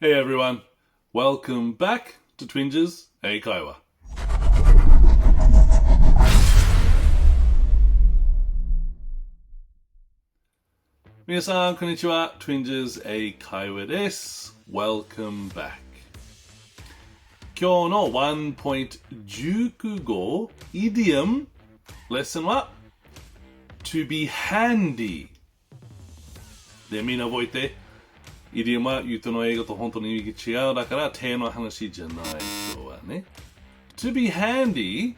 Hey everyone, welcome back to Twinnjas 英会話。皆さん、こんにちは。Twinnjas 英会話です。Welcome back。今日のワンポイント熟語、イディオム、レッスンは To be handy。で、みんな覚えて、イディオムは言うとの英語と本当に意味が違う。だから手の話じゃない今日はね。To be handy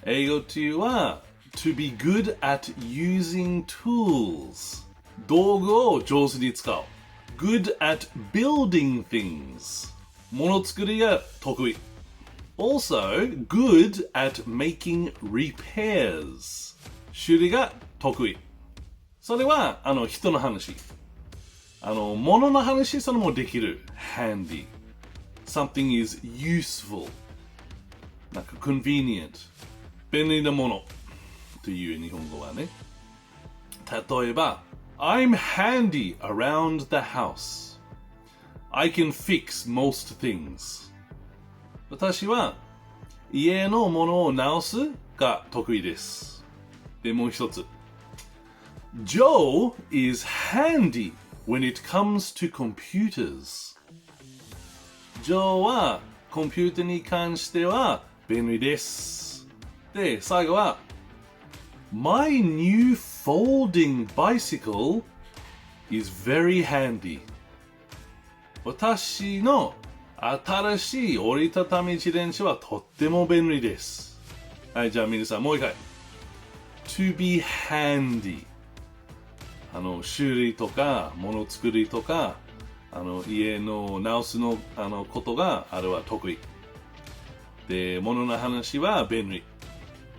英語というは To be good at using tools 道具を上手に使う。Good at building things もの作りが得意。Also good at making repairs 修理が得意。それは人の話。物の話それもできる。handy。something is useful。なんか convenient。便利なものという日本語はね。例えば、I'm handy around the house. I can fix most things. 私は家のものを直すが得意です。で、もう一つ。Joe is handy.When it comes to computers ジョーはコンピュータに関しては便利です。で、最後は My new folding bicycle is very handy 私の新しい折りたたみ自転車はとっても便利です。はい、じゃあ皆さんもう一回 To be handy修理とか物作りとか家の直すのことがあれは得意で物の話は便利。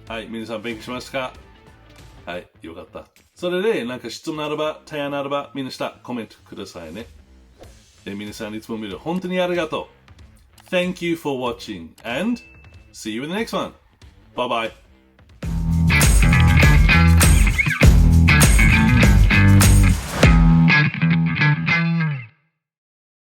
はい皆さん勉強しましたか？はいよかった。それでなんか質問あれば提案あればみんな下コメントくださいね。で皆さんいつも見る本当にありがとう。 Thank you for watching and see you in the next one. Bye bye.